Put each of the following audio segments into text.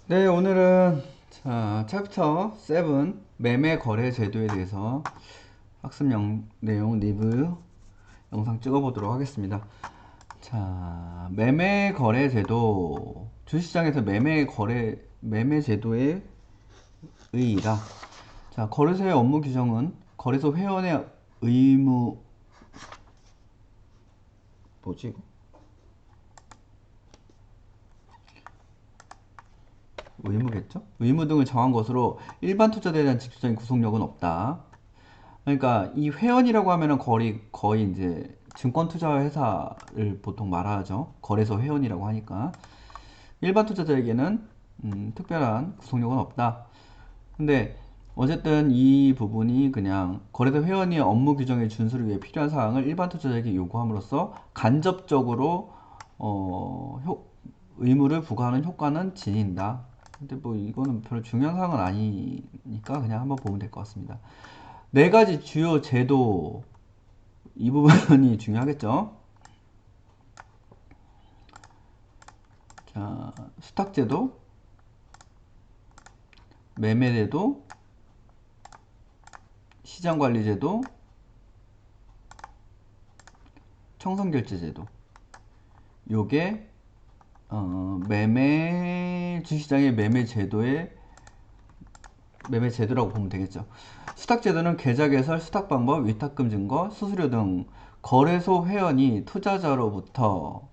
네, 오늘은 챕터 7 매매 거래 제도에 대해서 학습 내용 리뷰 영상 찍어보도록 하겠습니다. 자, 매매 거래 제도, 주식시장에서 매매 제도의 의의다. 자, 거래소의 업무 규정은 거래소 회원의 의무, 뭐지 이거? 의무겠죠? 의무 등을 정한 것으로 일반 투자자에 대한 직접적인 구속력은 없다. 그러니까 이 회원이라고 하면은 거의 이제 증권 투자 회사를 보통 말하죠. 거래소 회원이라고 하니까 일반 투자자에게는 특별한 구속력은 없다. 근데 어쨌든 이 부분이 그냥 거래소 회원이 업무 규정의 준수를 위해 필요한 사항을 일반 투자자에게 요구함으로써 간접적으로 어, 의무를 부과하는 효과는 지닌다. 근데 뭐 이거는 별로 중요한 사항은 아니니까 그냥 한번 보면 될 것 같습니다. 네 가지 주요 제도 이 부분이 중요하겠죠. 자, 수탁제도, 매매제도, 시장관리제도, 청산결제제도. 요게 주식시장의 매매 제도라고 보면 되겠죠. 수탁제도는 계좌 개설, 수탁 방법, 위탁금 증거, 수수료 등 거래소 회원이 투자자로부터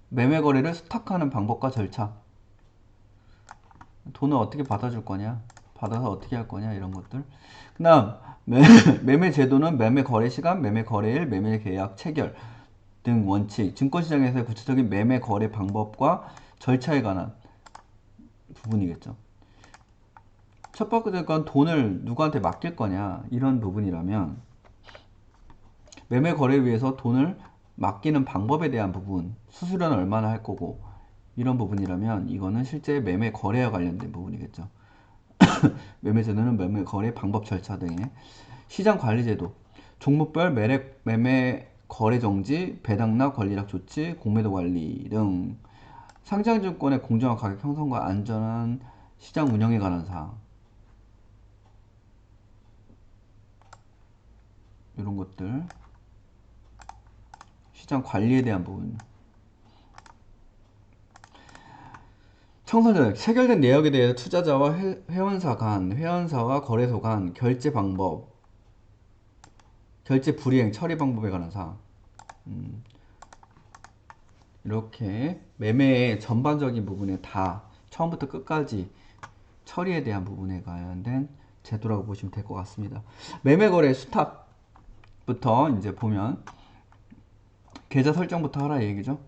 매매 거래를 수탁하는 방법과 절차. 돈을 어떻게 받아줄 거냐, 받아서 어떻게 할 거냐, 이런 것들. 그 다음 매매 제도는 매매 거래 시간, 매매 거래일, 매매 계약 체결 등 원칙, 증권시장에서의 구체적인 매매 거래 방법과 절차에 관한 부분이겠죠. 첫 번째 건 돈을 누구한테 맡길 거냐, 이런 부분이라면 매매 거래를 위해서 돈을 맡기는 방법에 대한 부분, 수수료는 얼마나 할 거고, 이런 부분이라면 이거는 실제 매매 거래와 관련된 부분이겠죠. 매매제도는 매매 거래 방법 절차 등의 시장 관리 제도, 종목별 매매 거래 정지, 배당락 관리락 조치, 공매도 관리 등 상장증권의 공정한 가격 형성과 안전한 시장 운영에 관한 사항, 이런 것들, 시장 관리에 대한 부분. 청산자 체결된 내역에 대해 투자자와 회원사와 거래소 간 결제 방법, 결제 불이행 처리 방법에 관한 사항. 이렇게 매매의 전반적인 부분에 다 처음부터 끝까지 처리에 대한 부분에 관련된 제도라고 보시면 될 것 같습니다. 매매거래 수탁부터 이제 보면 계좌 설정부터 하라 얘기죠.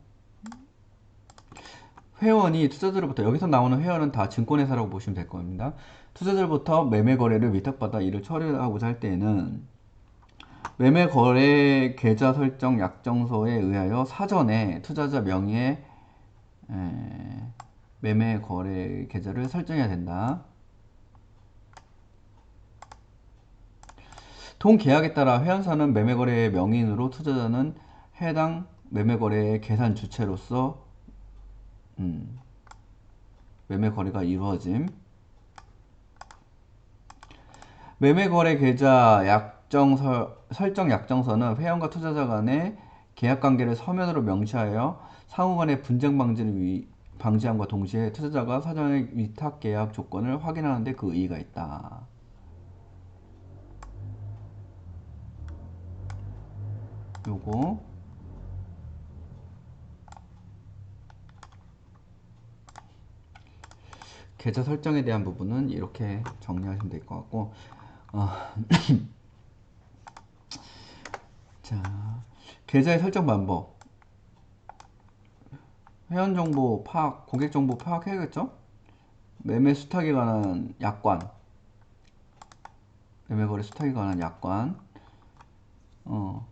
회원이 투자자로부터, 여기서 나오는 회원은 다 증권회사라고 보시면 될 겁니다. 투자자로부터 매매거래를 위탁받아 이를 처리하고자 할 때에는 매매거래 계좌 설정 약정서에 의하여 사전에 투자자 명의의 매매거래 계좌를 설정해야 된다. 통계약에 따라 회원사는 매매거래의 명인으로, 투자자는 해당 매매거래의 계산 주체로서 매매거래가 이루어짐. 매매거래 계좌 설정 약정서는 회원과 투자자 간의 계약관계를 서면으로 명시하여 상호 간의 분쟁 방지함과 동시에 투자자가 사전에 위탁계약 조건을 확인하는 데 그 의의가 있다. 요거 계좌 설정에 대한 부분은 이렇게 정리하시면 될 것 같고, 어, 자, 계좌의 설정 방법. 회원 정보 파악, 고객 정보 파악해야겠죠? 매매 수탁에 관한 약관, 매매 거래 수탁에 관한 약관, 어,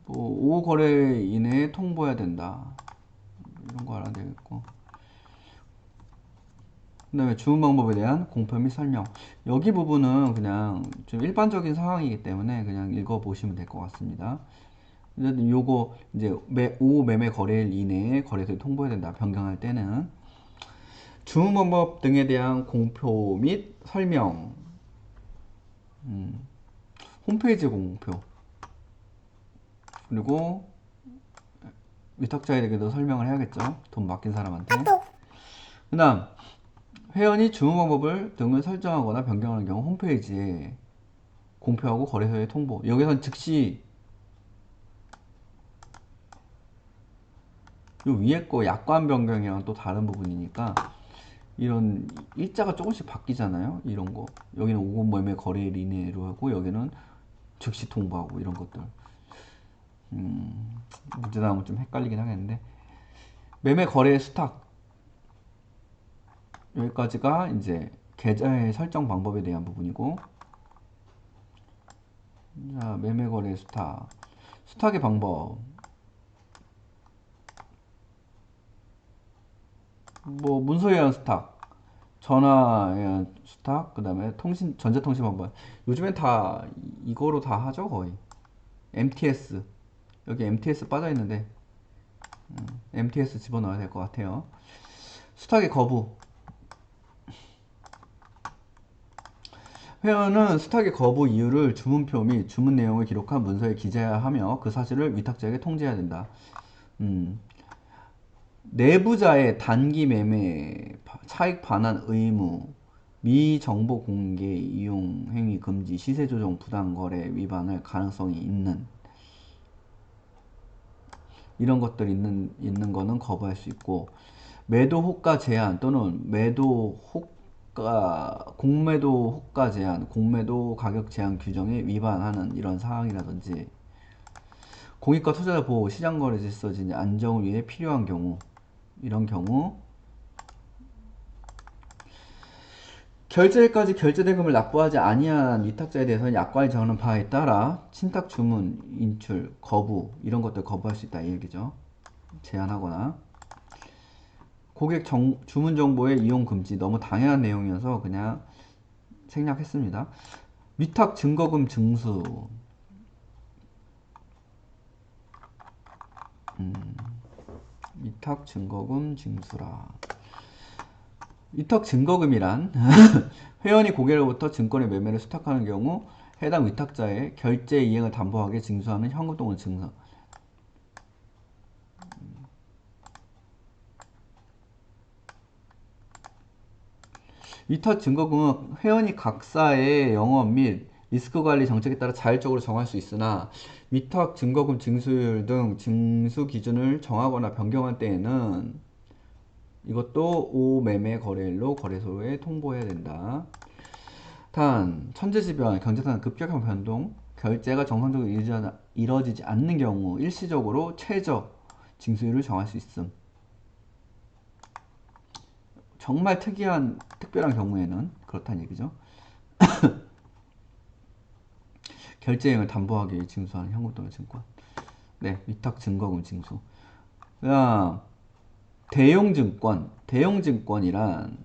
뭐, 5 거래 이내에 통보해야 된다. 이런 거 알아야 되겠고. 그 다음에 주문 방법에 대한 공표 및 설명. 여기 부분은 그냥 좀 일반적인 상황이기 때문에 그냥 읽어보시면 될 것 같습니다. 요거 이제 5 매매 거래일 이내에 거래소에 통보해야 된다. 변경할 때는 주문 방법 등에 대한 공표 및 설명, 홈페이지 공표, 그리고 위탁자에게도 설명을 해야겠죠. 돈 맡긴 사람한테. 그 다음 회원이 주문 방법을 등을 설정하거나 변경하는 경우 홈페이지에 공표하고 거래소에 통보. 여기선 즉시 요 위에 거 약관 변경이랑 또 다른 부분이니까 이런 일자가 조금씩 바뀌잖아요. 이런 거 여기는 5급 매매 거래일 이내로 하고 여기는 즉시 통보하고 이런 것들 문제 나오면 좀 헷갈리긴 하겠는데 매매 거래 수탁 여기까지가 이제 계좌의 설정 방법에 대한 부분이고 자 매매 거래 수탁 수탁의 방법 뭐 문서 예약 수탁 전화 예약 수탁 그 다음에 통신 전자통신 방법 요즘엔 다 이거로 다 하죠 거의 MTS 여기 MTS 빠져 있는데 MTS 집어넣어야 될 것 같아요. 수탁의 거부 회원은 수탁의 거부 이유를 주문표 및 주문 내용을 기록한 문서에 기재해야 하며 그 사실을 위탁자에게 통지해야 된다. 내부자의 단기 매매, 차익 반환 의무, 미정보 공개 이용 행위 금지, 시세 조정 부당 거래 위반할 가능성이 있는 이런 것들 있는 거는 거부할 수 있고 매도 호가 제한 또는 매도 호가 공매도 호가 제한, 공매도 가격 제한 규정에 위반하는 이런 사항이라든지 공익과 투자자 보호, 시장 거래 질서 진행 안정을 위해 필요한 경우 이런 경우 결제일까지 결제 대금을 납부하지 아니한 위탁자에 대해서는 약관이 정하는 바에 따라 친탁 주문, 인출, 거부 이런 것들 거부할 수 있다 이 얘기죠. 제한하거나 고객 주문 정보의 이용 금지 너무 당연한 내용이어서 그냥 생략했습니다. 위탁 증거금 증수 위탁 증거금 징수라. 위탁 증거금이란 회원이 고객으로부터 증권의 매매를 수탁하는 경우 해당 위탁자의 결제 이행을 담보하게 징수하는 현금 또는 증서. 위탁 증거금은 회원이 각사의 영업 및 리스크 관리 정책에 따라 자율적으로 정할 수 있으나 위탁 증거금 징수율 등 징수 기준을 정하거나 변경할 때에는 이것도 5 매매 거래일로 거래소에 통보해야 된다. 단 천재지변, 경제상 급격한 변동, 결제가 정상적으로 이루어지지 않는 경우 일시적으로 최저 징수율을 정할 수 있음. 정말 특별한 경우에는 그렇다는 얘기죠. 결제행을 담보하기 위해 징수하는 현금 또는 증권. 네, 위탁 증거금 징수. 그다음 대용증권. 대용증권이란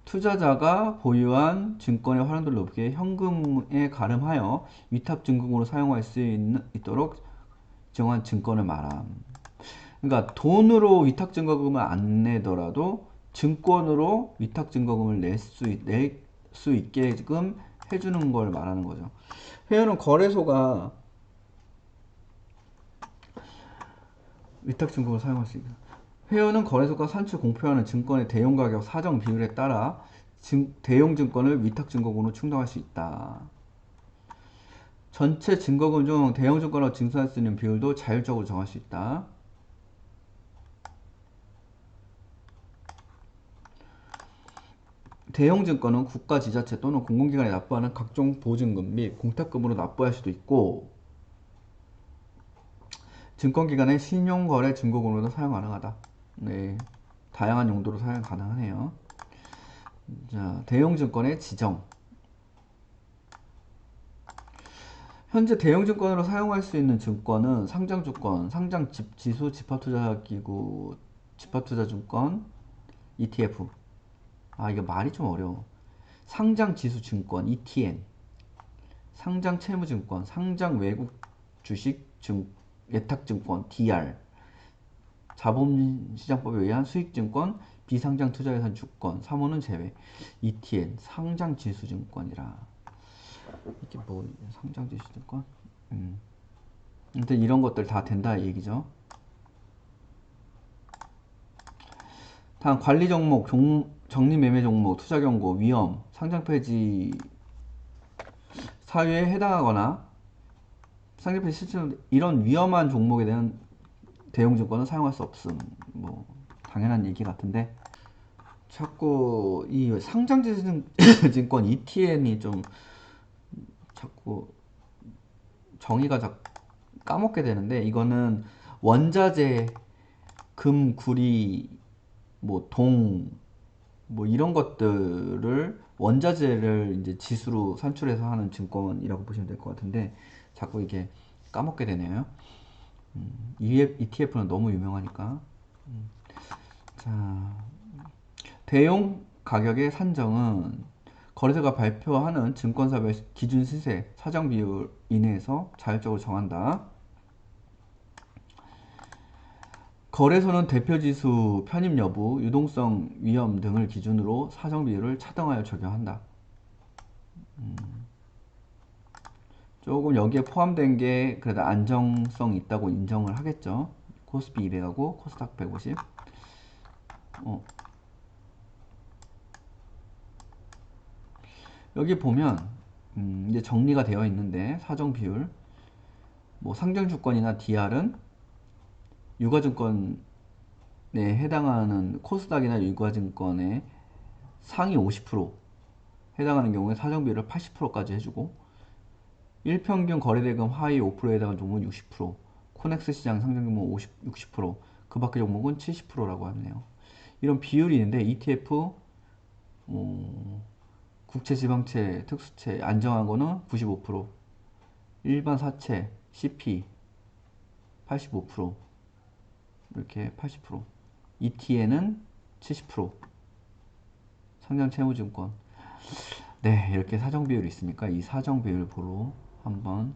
투자자가 보유한 증권의 활용도를 높이기 위해 현금에 가름하여 위탁증권으로 사용할 수 있도록 정한 증권을 말함. 그러니까 돈으로 위탁증거금을 안 내더라도 증권으로 위탁증거금을 낼 수 있게끔 해주는 걸 말하는 거죠. 회원은 거래소가 위탁증거금을 사용할 수 있다. 회원은 거래소가 산출 공표하는 증권의 대용가격 사정 비율에 따라 대용증권을 위탁증거금으로 충당할 수 있다. 전체 증거금 중 대용증권으로 징수할 수 있는 비율도 자율적으로 정할 수 있다. 대형증권은 국가 지자체 또는 공공기관에 납부하는 각종 보증금 및 공탁금으로 납부할 수도 있고 증권기관의 신용거래 증거금으로도 사용 가능하다. 네, 다양한 용도로 사용 가능하네요. 자, 대형증권의 지정. 현재 대형증권으로 사용할 수 있는 증권은 상장주권, 상장지수 집합투자기구, 집합투자증권, ETF. 아, 이거 말이 좀 어려워. 상장지수증권, ETN, 상장채무증권, 상장 외국 주식, 예탁증권, DR, 자본시장법에 의한 수익증권, 비상장 투자예산 주권, 3호는 제외, ETN, 상장지수증권이라. 이게 뭐 상장지수증권? 근데 이런 것들 다 된다 이 얘기죠. 다음 관리 종목, 적립 매매 종목, 투자 경고, 위험, 상장 폐지 사유에 해당하거나 상장 폐지 실질 이런 위험한 종목에 대한 대형 증권은 사용할 수 없음. 뭐 당연한 얘기 같은데 자꾸 이 상장지수 증권 ETN이 좀 자꾸 정의가 까먹게 되는데 이거는 원자재, 금, 구리, 뭐 동, 뭐 이런 것들을 원자재를 이제 지수로 산출해서 하는 증권이라고 보시면 될 것 같은데 자꾸 이게 까먹게 되네요. ETF는 너무 유명하니까. 자, 대용 가격의 산정은 거래소가 발표하는 증권사별 기준 시세, 사정 비율 이내에서 자율적으로 정한다. 거래소는 대표지수, 편입 여부, 유동성, 위험 등을 기준으로 사정 비율을 차등하여 적용한다. 조금 여기에 포함된 게 그래도 안정성 있다고 인정을 하겠죠. 코스피 200하고 코스닥 150. 여기 보면 이제 정리가 되어 있는데 사정 비율, 뭐 상장주권이나 DR은 유가증권에 해당하는 코스닥이나 유가증권의 상위 50% 해당하는 경우에 사정 비율을 80%까지 해주고 일평균 거래대금 하위 5%에 해당하는 종목은 60%, 코넥스 시장 상장규모 60%, 그 밖의 종목은 70%라고 하네요. 이런 비율이 있는데 ETF, 국채, 지방채, 특수채 안정한 거는 95%, 일반 사채, CP 85%, 이렇게 80%, ETN은 70%, 상장 채무증권. 네, 이렇게 사정 비율이 있으니까 이 사정 비율 보러 한번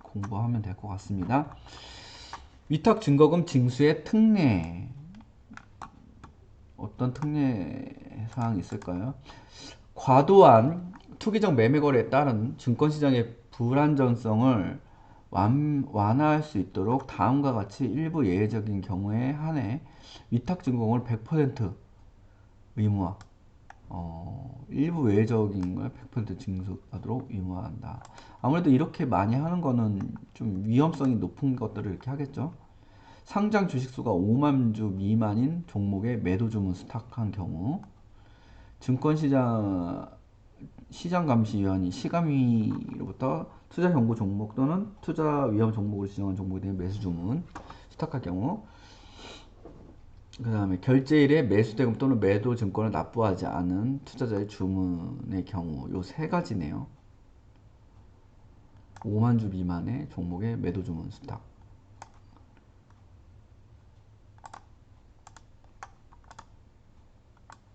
공부하면 될 것 같습니다. 위탁 증거금 징수의 특례. 어떤 특례 사항이 있을까요? 과도한 투기적 매매 거래에 따른 증권시장의 불안전성을 완화할 수 있도록 다음과 같이 일부 예외적인 경우에 한해 위탁 증거금을 100% 의무화. 일부 예외적인 걸 100% 징수하도록 의무화한다. 아무래도 이렇게 많이 하는 거는 좀 위험성이 높은 것들을 이렇게 하겠죠. 상장 주식수가 5만 주 미만인 종목의 매도 주문 스탁한 경우, 증권시장 시장감시위원회 시감위로부터 투자 경고 종목 또는 투자 위험 종목으로 지정한 종목에 대한 매수 주문 스탁할 경우, 그 다음에 결제일에 매수대금 또는 매도 증권을 납부하지 않은 투자자의 주문의 경우, 요 세 가지네요. 5만 주 미만의 종목의 매도 주문 스탁.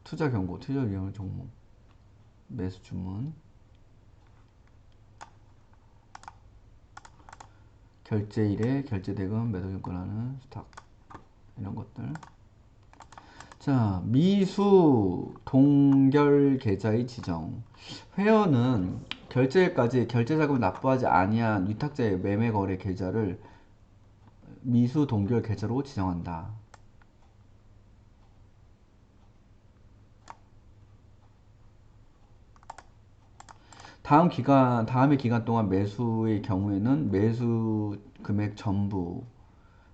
투자 경고, 투자 위험 종목, 매수 주문, 결제일에 결제대금 매도 증권하는 스탁, 이런 것들. 자, 미수 동결 계좌의 지정. 회원은 결제일까지 결제자금을 납부하지 아니한 위탁자의 매매거래 계좌를 미수 동결 계좌로 지정한다. 다음의 기간 동안 매수의 경우에는 매수 금액 전부,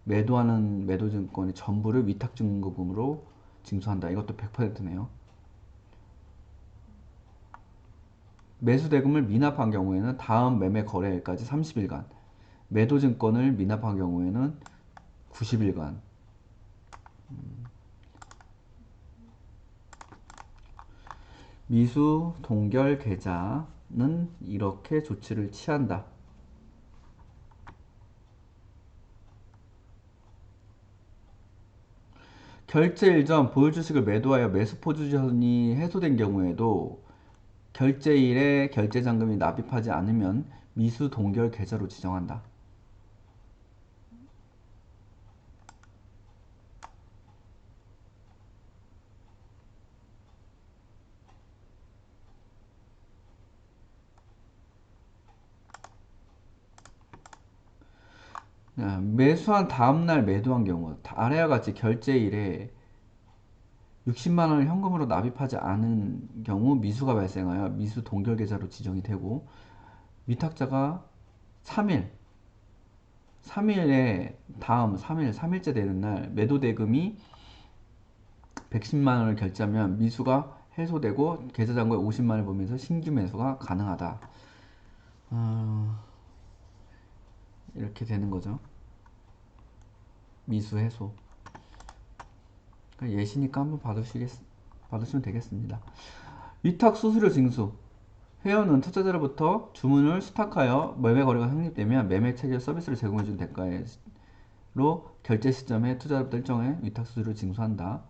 매도하는 매도증권의 전부를 위탁증거금으로 징수한다. 이것도 100%네요. 매수대금을 미납한 경우에는 다음 매매 거래일까지 30일간, 매도증권을 미납한 경우에는 90일간, 미수 동결 계좌는 이렇게 조치를 취한다. 결제일 전 보유주식을 매도하여 매수 포지션이 해소된 경우에도 결제일에 결제잔금이 납입하지 않으면 미수 동결 계좌로 지정한다. 매수한 다음날 매도한 경우 아래와 같이 결제일에 60만원을 현금으로 납입하지 않은 경우 미수가 발생하여 미수 동결 계좌로 지정이 되고, 위탁자가 3일에 다음 3일째 되는 날 매도 대금이 110만원을 결제하면 미수가 해소되고 계좌잔고에 50만원을 보면서 신규 매수가 가능하다. 이렇게 되는 거죠. 미수 해소. 그러니까 예시니까 한번 받으시면 되겠습니다. 위탁 수수료 징수. 회원은 투자자로부터 주문을 수탁하여 매매 거래가 성립되면 매매 체결 서비스를 제공해준 대가로 결제 시점에 투자자로부터 일정의 위탁 수수료를 징수한다.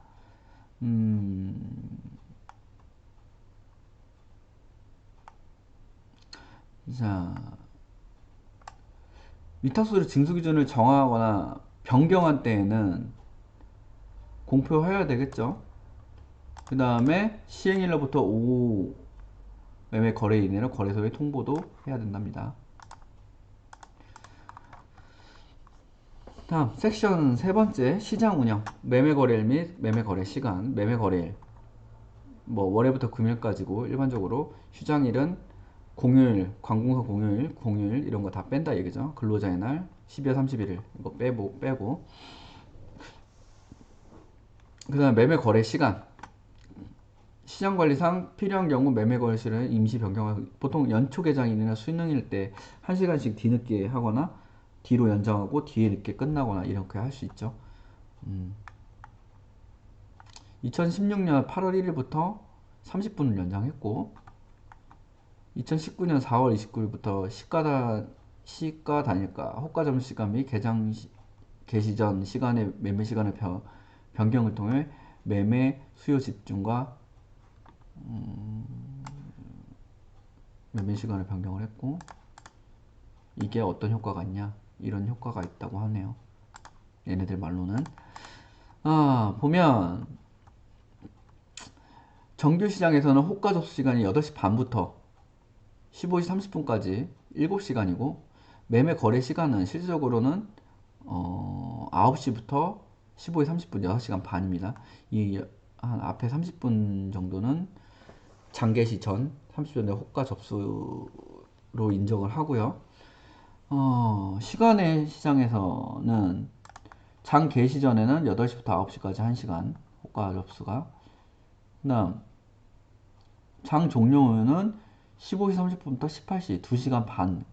자, 위탁 수수료 징수 기준을 정하거나 변경한 때에는 공표해야 되겠죠. 그 다음에 시행일로부터 5 매매 거래일 이내로 거래소에 통보도 해야 된답니다. 다음 섹션 세 번째, 시장 운영. 매매 거래일 및 매매 거래 시간. 매매 거래일 뭐 월요일부터 금요일까지고, 일반적으로 휴장일은 공휴일, 관공서 공휴일 이런 거 다 뺀다 얘기죠. 근로자의 날 12월 31일 이거 빼고. 그 다음 매매 거래 시간. 시장관리상 필요한 경우 매매 거래 시를 임시 변경하고, 보통 연초 개장일이나 수능일 때 1시간씩 뒤늦게 하거나 뒤로 연장하고 뒤에 늦게 끝나거나 이렇게 할 수 있죠. 2016년 8월 1일부터 30분을 연장했고, 2019년 4월 29일부터 시가 단일가, 호가 점수 시간 및 개장 개시 전 시간의 매매 시간의 변경을 통해 매매 수요 집중과 매매 시간을 변경을 했고, 이게 어떤 효과가 있냐, 이런 효과가 있다고 하네요. 얘네들 말로는. 보면 정규시장에서는 호가 접수 시간이 8시 반부터 15시 30분까지 7시간이고, 매매 거래 시간은 실질적으로는 9시부터 15시 30분 6시간 반입니다. 이 한 앞에 30분 정도는 장개시 전 30분 내 호가 접수로 인정을 하고요. 시간의 시장에서는 장 개시 전에는 8시부터 9시까지 1시간 호가 접수가, 그다음 장 종료 후에는 15시 30분부터 18시 2시간 반.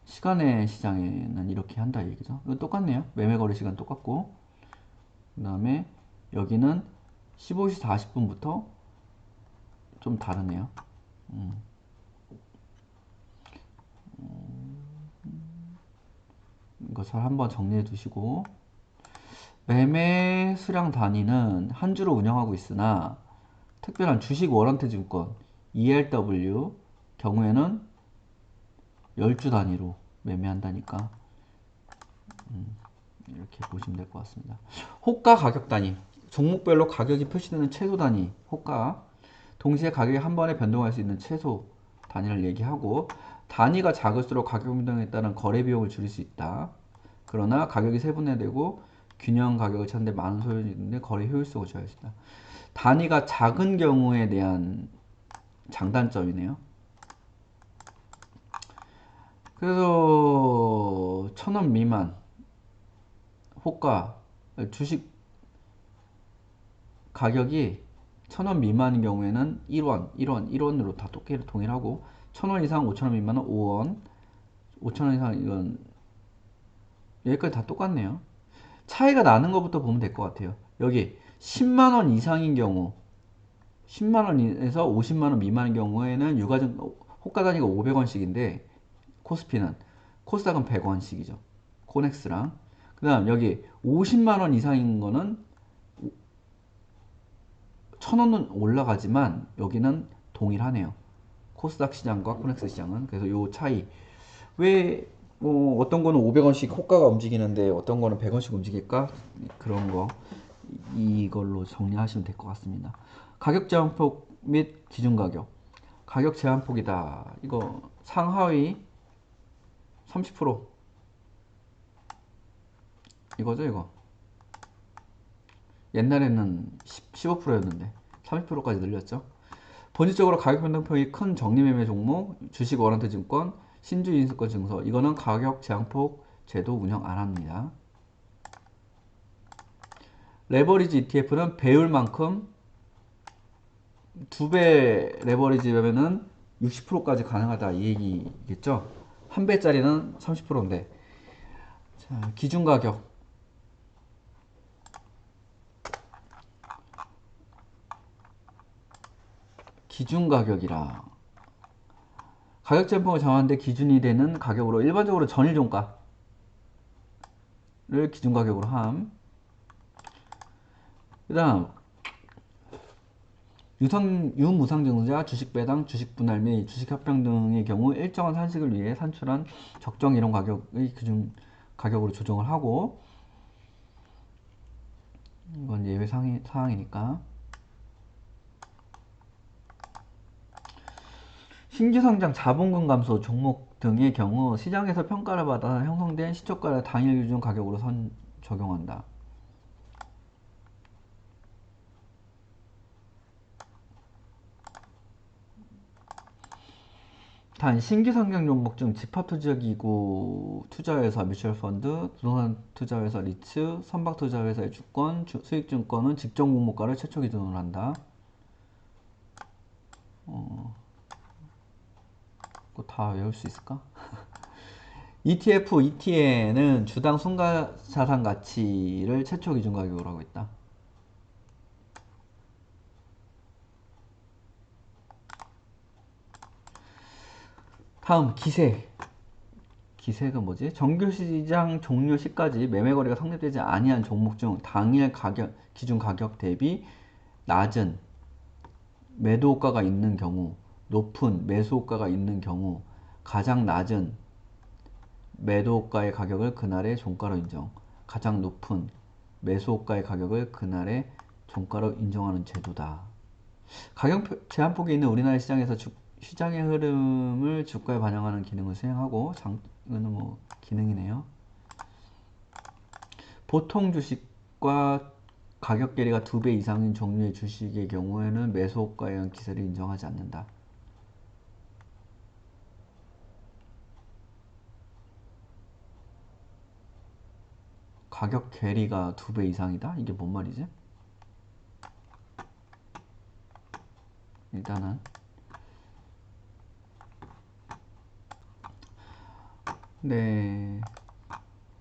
시간의 시장에는 이렇게 한다 얘기죠. 이거 똑같네요. 매매 거래 시간 똑같고, 그 다음에 여기는 15시 40분부터 좀 다르네요. 이것을 한번 정리해 두시고, 매매 수량 단위는 한 주로 운영하고 있으나 특별한 주식 워런트 증권 ELW 경우에는 10주 단위로 매매한다니까 이렇게 보시면 될 것 같습니다. 호가 가격 단위, 종목별로 가격이 표시되는 최소 단위 호가, 동시에 가격이 한 번에 변동할 수 있는 최소 단위를 얘기하고, 단위가 작을수록 가격 변동에 따른 거래 비용을 줄일 수 있다. 그러나 가격이 세분화되고 균형 가격을 찾는데 많은 소요가 있는데 거래 효율성을 저할 수 있다. 단위가 작은 경우에 대한 장단점이네요. 그래서 1,000원 미만 호가 주식 가격이 1,000원 미만인 경우에는 1원으로 다 동일하고, 1,000원 이상 5,000원 미만은 5원, 5,000원 이상 이건 여기까지 다 똑같네요. 차이가 나는 것부터 보면 될 것 같아요. 여기 10만원 이상인 경우, 10만원에서 50만원 미만인 경우에는 유가증 호가 단위가 500원씩인데 코스피는 코스닥은 100원씩이죠. 코넥스랑. 그 다음 여기 50만원 이상인 거는 1,000원은 올라가지만 여기는 동일하네요. 코스닥 시장과 코넥스 시장은. 그래서 요 차이. 왜 어떤 거는 500원씩 호가가 움직이는데 어떤 거는 100원씩 움직일까? 그런 거 이걸로 정리하시면 될 것 같습니다. 가격 제한폭 및 기준 가격. 가격 제한폭이다. 이거 상하위 30% 이거죠, 이거. 옛날에는 15%였는데 30%까지 늘렸죠. 본질적으로 가격 변동폭이 큰 정리매매 종목, 주식 워런트 증권, 신주 인수권 증서. 이거는 가격 제한폭 제도 운영 안 합니다. 레버리지 ETF는 배율만큼 2배 레버리지면은 60%까지 가능하다 이 얘기겠죠. 1배짜리는 30%인데. 자, 기준 가격. 기준 가격이라. 가격 제한폭을 정하는데 기준이 되는 가격으로 일반적으로 전일 종가를 기준 가격으로 함. 그다음 유무상증자, 주식배당, 주식분할 및 주식합병 등의 경우 일정한 산식을 위해 산출한 적정 이론 가격의 기준 가격으로 조정을 하고, 이건 예외 사항이니까. 신규 상장 자본금 감소 종목 등의 경우 시장에서 평가를 받아 형성된 시초가를 당일 기준 가격으로 적용한다. 단 신규 상장 종목 중 집합투자기구 투자회사 뮤추얼펀드, 부동산 투자회사 리츠, 선박투자회사의 주권, 수익증권은 직전 공모가를 최초 기준으로 한다. 그거 다 외울 수 있을까? ETF, ETN은 주당 순가자산 가치를 최초 기준 가격으로 하고 있다. 다음 기세. 기세가 뭐지? 정규시장 종료 시까지 매매거래가 성립되지 아니한 종목 중 당일 가격, 기준 가격 대비 낮은 매도호가가 있는 경우, 높은 매수호가가 있는 경우, 가장 낮은 매도호가의 가격을 그날의 종가로 인정, 가장 높은 매수호가의 가격을 그날의 종가로 인정하는 제도다. 가격 제한폭이 있는 우리나라 시장에서 시장의 흐름을 주가에 반영하는 기능을 수행하고, 이거는 뭐 기능이네요. 보통 주식과 가격 괴리가 2배 이상인 종류의 주식의 경우에는 매수호가에 의한 기세를 인정하지 않는다. 가격 괴리가 2배 이상이다? 이게 뭔 말이지? 일단은 네,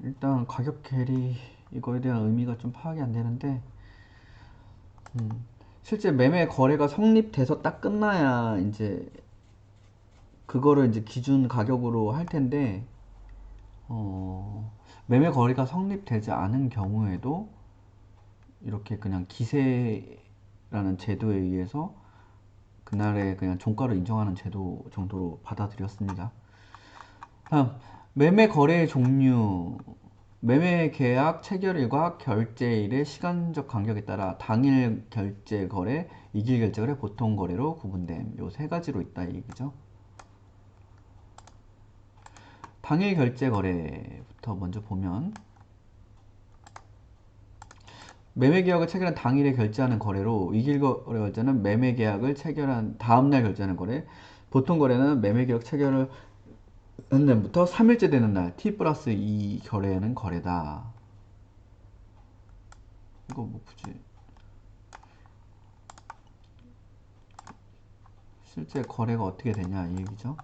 일단 가격 괴리 이거에 대한 의미가 좀 파악이 안 되는데, 실제 매매 거래가 성립돼서 딱 끝나야 이제 그거를 이제 기준 가격으로 할 텐데, 매매 거래가 성립되지 않은 경우에도 이렇게 그냥 기세라는 제도에 의해서 그날의 그냥 종가를 인정하는 제도 정도로 받아들였습니다. 다음, 매매 거래의 종류. 매매 계약 체결일과 결제일의 시간적 간격에 따라 당일 결제 거래, 이길 결제 거래, 보통 거래로 구분됨. 요 세 가지로 있다 이 얘기죠. 당일 결제 거래부터 먼저 보면, 매매 계약을 체결한 당일에 결제하는 거래로, 이길 거래 결제는 매매 계약을 체결한 다음날 결제하는 거래, 보통 거래는 매매 계약 체결을 한 날부터 3일째 되는 날 T 플러스 2 거래는 거래다. 이거 뭐 굳이 실제 거래가 어떻게 되냐 이 얘기죠.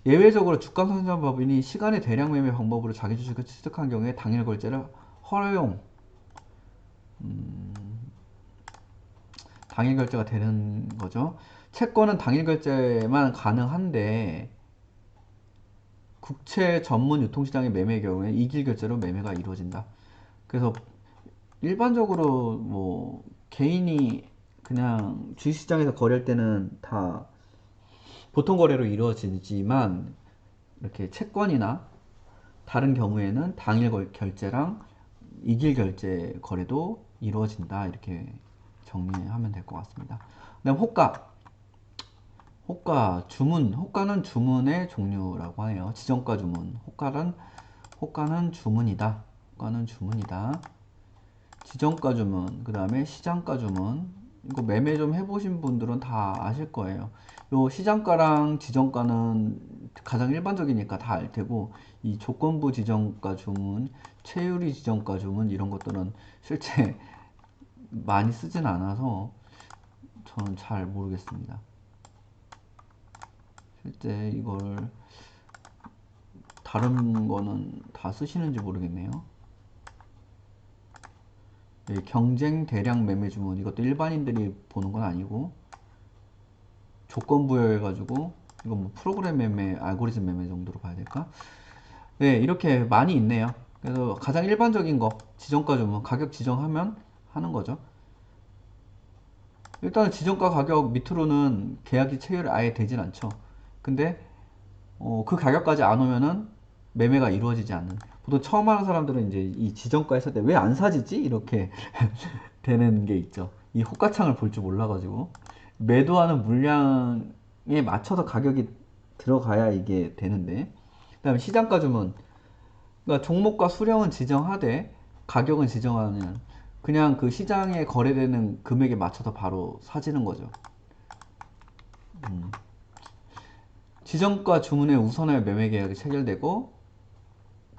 예외적으로 주가선정법인이 시간의 대량 매매 방법으로 자기 주식을 취득한 경우에 당일 결제를 허용, 당일 결제가 되는 거죠. 채권은 당일 결제만 가능한데 국채 전문 유통시장의 매매의 경우에 이길 결제로 매매가 이루어진다. 그래서 일반적으로 뭐 개인이 그냥 주식시장에서 거래할 때는 다 보통 거래로 이루어지지만 이렇게 채권이나 다른 경우에는 당일 결제랑 이길 결제 거래도 이루어진다. 이렇게 정리하면 될 것 같습니다. 그다음 호가 주문. 호가는 주문의 종류라고 해요. 지정가 주문. 호가는 주문이다. 호가는 주문이다. 지정가 주문, 그 다음에 시장가 주문. 이거 매매 좀 해보신 분들은 다 아실 거예요. 요 시장가랑 지정가는 가장 일반적이니까 다 알 테고, 이 조건부 지정가 주문, 최유리 지정가 주문 이런 것들은 실제 많이 쓰진 않아서 저는 잘 모르겠습니다. 실제 이걸 다른 거는 다 쓰시는지 모르겠네요. 경쟁 대량 매매 주문, 이것도 일반인들이 보는 건 아니고 조건 부여해가지고 이건 뭐 프로그램 매매, 알고리즘 매매 정도로 봐야 될까? 네, 이렇게 많이 있네요. 그래서 가장 일반적인 거 지정가 주문, 가격 지정하면 하는 거죠. 일단은 지정가 가격 밑으로는 계약이 체결이 아예 되진 않죠. 근데 그 가격까지 안 오면은 매매가 이루어지지 않는. 보통 처음 하는 사람들은 이제 이 지정가 했을 때 왜 안 사지지? 이렇게 되는 게 있죠. 이 호가창을 볼 줄 몰라가지고 매도하는 물량에 맞춰서 가격이 들어가야 이게 되는데. 그다음에 시장가 주문. 그러니까 종목과 수량은 지정하되 가격은 지정하는, 그냥 그 시장에 거래되는 금액에 맞춰서 바로 사지는 거죠. 지정가 주문에 우선하여 매매 계약이 체결되고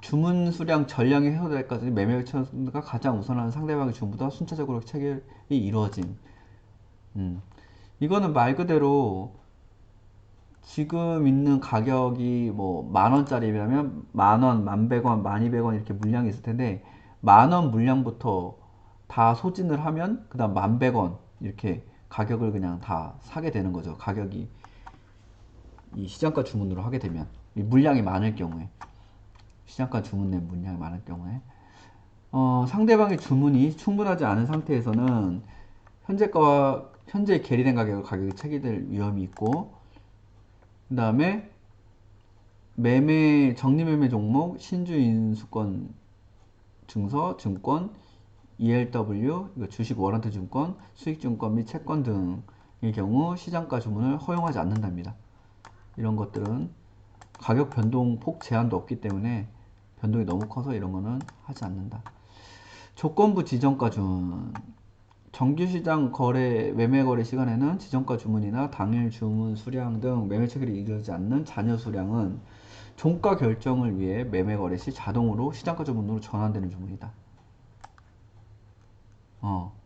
주문 수량 전량이 해소될 때까지 매매 처가 가장 우선하는 상대방의 주문보다 순차적으로 체결이 이루어짐. 이거는 말 그대로 지금 있는 가격이 뭐 만원짜리라면 만원, 만백원, 만이백원 이렇게 물량이 있을 텐데 만원 물량부터 다 소진을 하면 그 다음 만백원 이렇게 가격을 그냥 다 사게 되는 거죠. 가격이 이 시장가 주문으로 하게 되면 이 물량이 많을 경우에, 시장가 주문 내 물량이 많을 경우에 상대방의 주문이 충분하지 않은 상태에서는 현재 계리된 가격이 체결될 위험이 있고, 그 다음에 정리매매 종목, 신주인수권 증서, 증권, ELW, 주식 워런트 증권, 수익증권 및 채권 등의 경우 시장가 주문을 허용하지 않는답니다. 이런 것들은 가격 변동폭 제한도 없기 때문에 변동이 너무 커서 이런 거는 하지 않는다. 조건부 지정가 주문. 정규시장 매매 거래 시간에는 지정가 주문이나 당일 주문 수량 등 매매 체결이 이루어지지 않는 잔여 수량은 종가 결정을 위해 매매 거래 시 자동으로 시장가 주문으로 전환되는 주문이다. 어.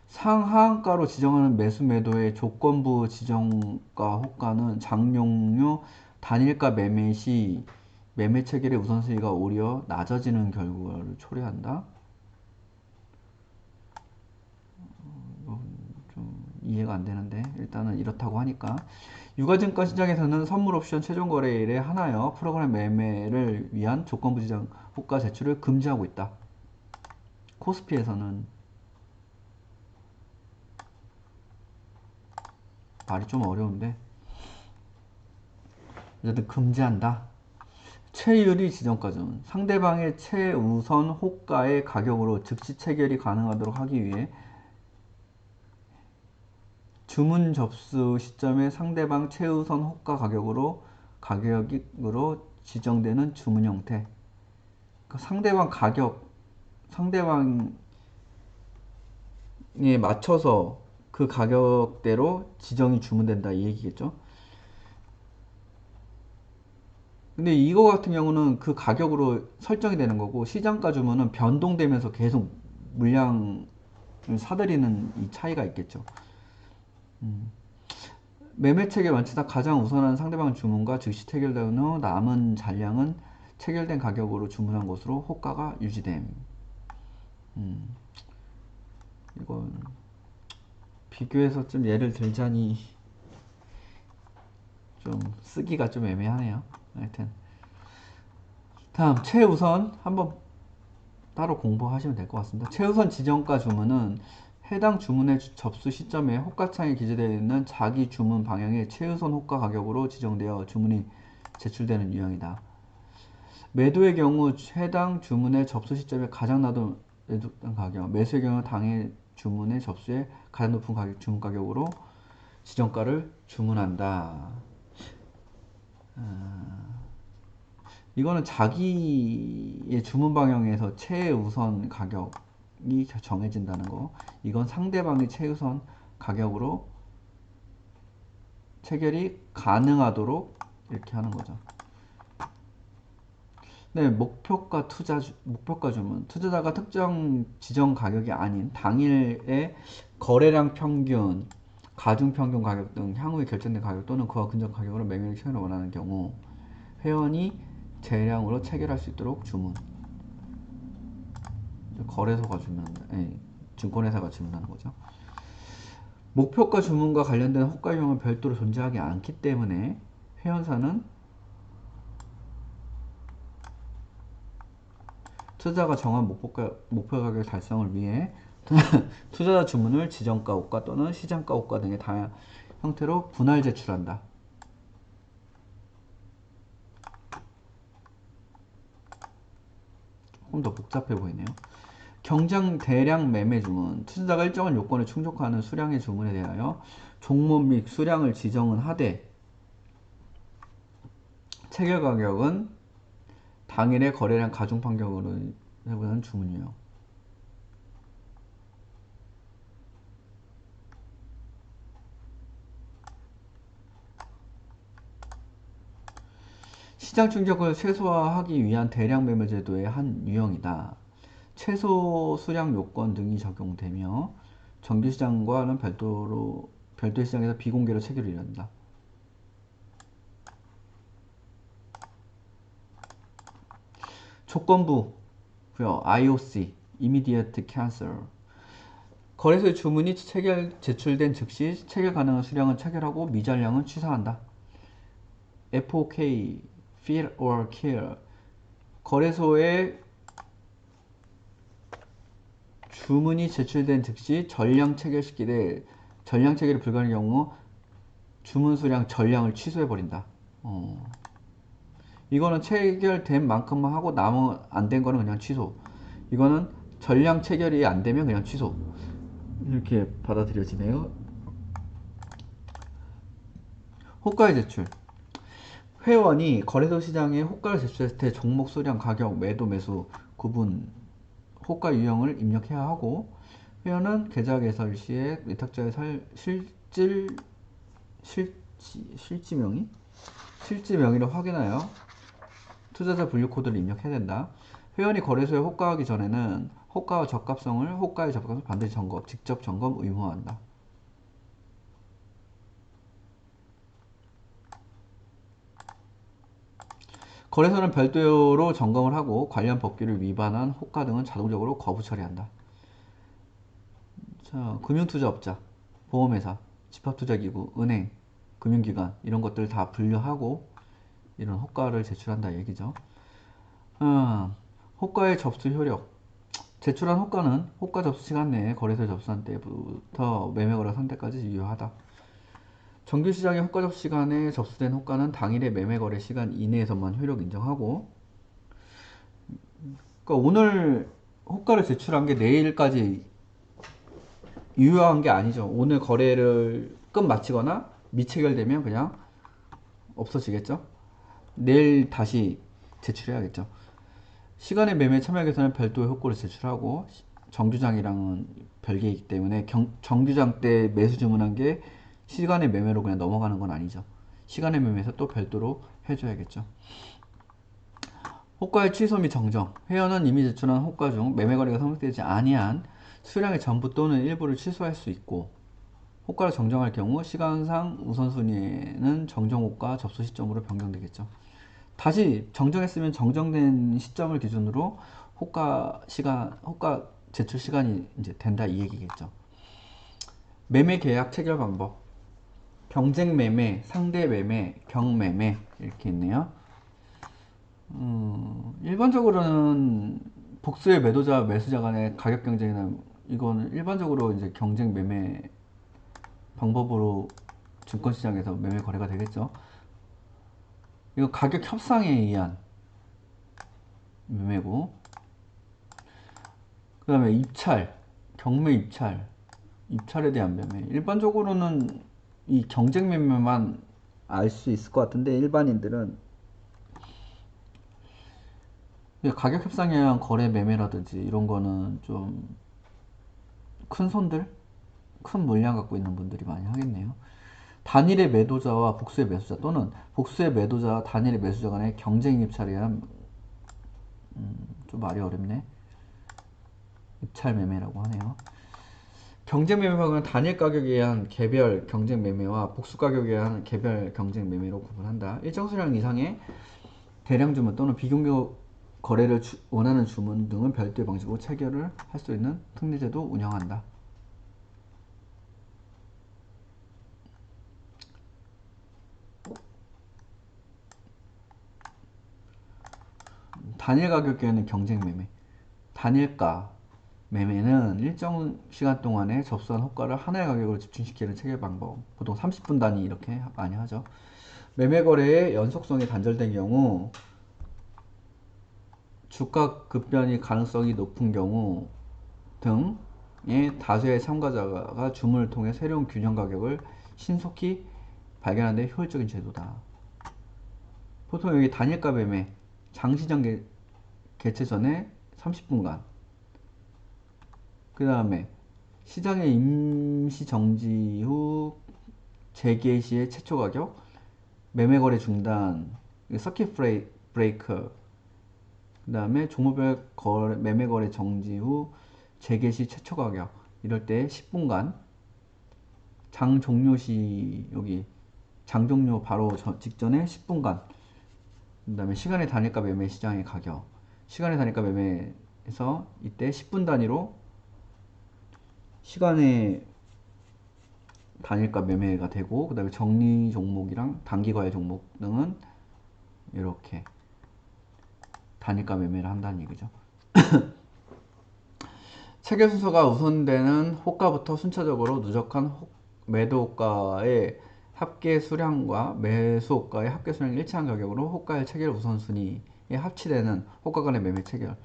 상하한가로 지정하는 매수 매도의 조건부 지정가 호가는 장용료 단일가 매매 시 매매 체결의 우선순위가 오히려 낮아지는 결과를 초래한다. 좀 이해가 안 되는데 일단은 이렇다고 하니까. 유가증권 시장에서는 선물 옵션 최종 거래일에 하나여 프로그램 매매를 위한 조건부 지정 호가 제출을 금지하고 있다. 코스피에서는 말이 좀 어려운데 어쨌든 금지한다. 최유리 지정가는 상대방의 최우선 호가의 가격으로 즉시 체결이 가능하도록 하기 위해 주문 접수 시점에 상대방 최우선 호가 가격으로 지정되는 주문 형태. 그러니까 상대방에 맞춰서 그 가격대로 지정이 주문된다 이 얘기겠죠. 근데 이거 같은 경우는 그 가격으로 설정이 되는 거고 시장가 주문은 변동되면서 계속 물량을 사들이는 이 차이가 있겠죠. 매매 체결 완치다 가장 우선하는 상대방 주문과 즉시 체결된 후 남은 잔량은 체결된 가격으로 주문한 것으로 호가가 유지됨. 이건 비교해서 좀 예를 들자니 좀 쓰기가 좀 애매하네요. 하여튼 다음 최우선 한번 따로 공부하시면 될 것 같습니다. 최우선 지정가 주문은 해당 주문의 접수 시점에 호가창에 기재되어 있는 자기 주문 방향의 최우선 호가 가격으로 지정되어 주문이 제출되는 유형이다. 매도의 경우 해당 주문의 접수 시점에 가장 낮은 매도 가격, 매수의 경우 당해 주문의 접수에 가장 높은 가격, 주문 가격으로 지정가를 주문한다. 이거는 자기의 주문 방향에서 최우선 가격이 정해진다는 거. 이건 상대방의 최우선 가격으로 체결이 가능하도록 이렇게 하는 거죠. 네, 목표가 주문. 투자자가 특정 지정 가격이 아닌 당일의 거래량 평균, 가중 평균 가격 등 향후에 결정된 가격 또는 그와 근접 가격으로 매매를 체결을 원하는 경우 회원이 대량으로 체결할 수 있도록 주문. 거래소가 증권회사가 주문하는 거죠. 목표가 주문과 관련된 호가 유형은 별도로 존재하지 않기 때문에 회원사는 투자자가 정한 목표 가격 달성을 위해 투자자 주문을 지정가 호가 또는 시장가 호가 등의 다양한 형태로 분할 제출한다. 조금 더 복잡해 보이네요. 경장 대량 매매 주문. 투자자가 일정한 요건을 충족하는 수량의 주문에 대하여 종목 및 수량을 지정은 하되 체결 가격은 당일의 거래량 가중 판결으로 해보는 주문이요. 시장 충격을 최소화하기 위한 대량 매매 제도의 한 유형이다. 최소 수량 요건 등이 적용되며 정규시장과는 별도의 시장에서 비공개로 체결을 이룬다. 조건부 IOC Immediate Cancel. 거래소의 주문이 제출된 즉시 체결 가능한 수량은 체결하고 미잘량은 취소한다. FOK Fill or Kill. 거래소에 주문이 제출된 즉시 전량 체결시키되 전량 체결이 불가능한 경우 주문 수량 전량을 취소해버린다. 이거는 체결된 만큼만 하고 남은 안 된 거는 그냥 취소. 이거는 전량 체결이 안 되면 그냥 취소. 이렇게 받아들여지네요. 호가의 제출. 회원이 거래소 시장에 호가를 제출했을 때 종목 수량, 가격, 매도, 매수, 구분, 호가 유형을 입력해야 하고 회원은 계좌 개설 시에 위탁자의 실지 명의를 확인하여 투자자 분류 코드를 입력해야 된다. 회원이 거래소에 호가하기 전에는 호가의 적합성을 반드시 직접 점검 의무화한다. 거래소는 별도로 점검을 하고 관련 법규를 위반한 호가 등은 자동적으로 거부 처리한다. 자, 금융투자업자, 보험회사, 집합투자기구, 은행, 금융기관 이런 것들 다 분류하고 이런 호가를 제출한다 얘기죠. 호가의 접수 효력. 제출한 호가는 호가 접수 시간 내에 거래소에 접수한 때부터 매매거래 상대까지 유효하다. 정규시장의 호가 접수 시간에 접수된 호가는 당일의 매매거래 시간 이내에서만 효력 인정하고, 그러니까 오늘 호가를 제출한 게 내일까지 유효한 게 아니죠. 오늘 거래를 끝마치거나 미체결되면 그냥 없어지겠죠. 내일 다시 제출해야겠죠. 시간의 매매 참여하기위해서는 별도의 호가를 제출하고 정규장이랑은 별개이기 때문에 정규장 때 매수 주문한 게 시간의 매매로 그냥 넘어가는 건 아니죠. 시간의 매매에서 또 별도로 해줘야겠죠. 호가의 취소 및 정정. 회원은 이미 제출한 호가 중 매매 거래가 성립되지 아니한 수량의 전부 또는 일부를 취소할 수 있고, 호가를 정정할 경우 시간상 우선순위에는 정정호가 접수 시점으로 변경되겠죠. 다시 정정했으면 정정된 시점을 기준으로 호가 제출 시간이 이제 된다 이 얘기겠죠. 매매 계약 체결 방법. 경쟁 매매, 상대 매매, 경매매 이렇게 있네요. 일반적으로는 복수의 매도자, 매수자 간의 가격 경쟁이나 이거는 일반적으로 이제 경쟁 매매 방법으로 증권시장에서 매매 거래가 되겠죠. 이거 가격 협상에 의한 매매고, 그 다음에 입찰, 경매 입찰, 입찰에 대한 매매. 일반적으로는 이 경쟁 매매만 알 수 있을 것 같은데 일반인들은 가격 협상에 의한 거래 매매라든지 이런 거는 좀 큰 손들, 큰 물량 갖고 있는 분들이 많이 하겠네요. 단일의 매도자와 복수의 매수자 또는 복수의 매도자와 단일의 매수자 간의 경쟁 입찰에 의한 좀 말이 어렵네. 입찰 매매라고 하네요. 경쟁 매매방은 단일 가격에 의한 개별 경쟁 매매와 복수 가격에 의한 개별 경쟁 매매로 구분한다. 일정 수량 이상의 대량 주문 또는 비공개 거래를 원하는 주문 등은 별도의 방식으로 체결을 할 수 있는 특례제도 운영한다. 단일 가격에는 경쟁 매매, 단일가 매매는 일정 시간 동안에 접수한 호가를 하나의 가격으로 집중시키는 체결 방법. 보통 30분 단위 이렇게 많이 하죠. 매매 거래의 연속성이 단절된 경우, 주가 급변이 가능성이 높은 경우 등의 다수의 참가자가 주문을 통해 새로운 균형 가격을 신속히 발견하는 데 효율적인 제도다. 보통 여기 단일가 매매, 장시장 개최 전에 30분간, 그 다음에 시장의 임시 정지 후 재개시의 최초 가격, 매매 거래 중단, 서킷 브레이크, 그 다음에 종목별 매매 거래 정지 후 재개시 최초 가격, 이럴 때 10분간, 장 종료 시 여기 장 종료 바로 직전에 10분간, 그 다음에 시간의 단일가 매매 시장의 가격, 시간의 단일가 매매에서 이때 10분 단위로 시간의 단일가 매매가 되고, 그 다음에 정리 종목이랑 단기 과외 종목 등은 이렇게 단일가 매매를 한다는 얘기죠. 체결 순서가 우선되는 호가부터 순차적으로 누적한 매도 호가의 합계 수량과 매수 호가의 합계 수량이 일치한 가격으로 호가의 체결 우선순위에 합치되는 호가 간의 매매 체결.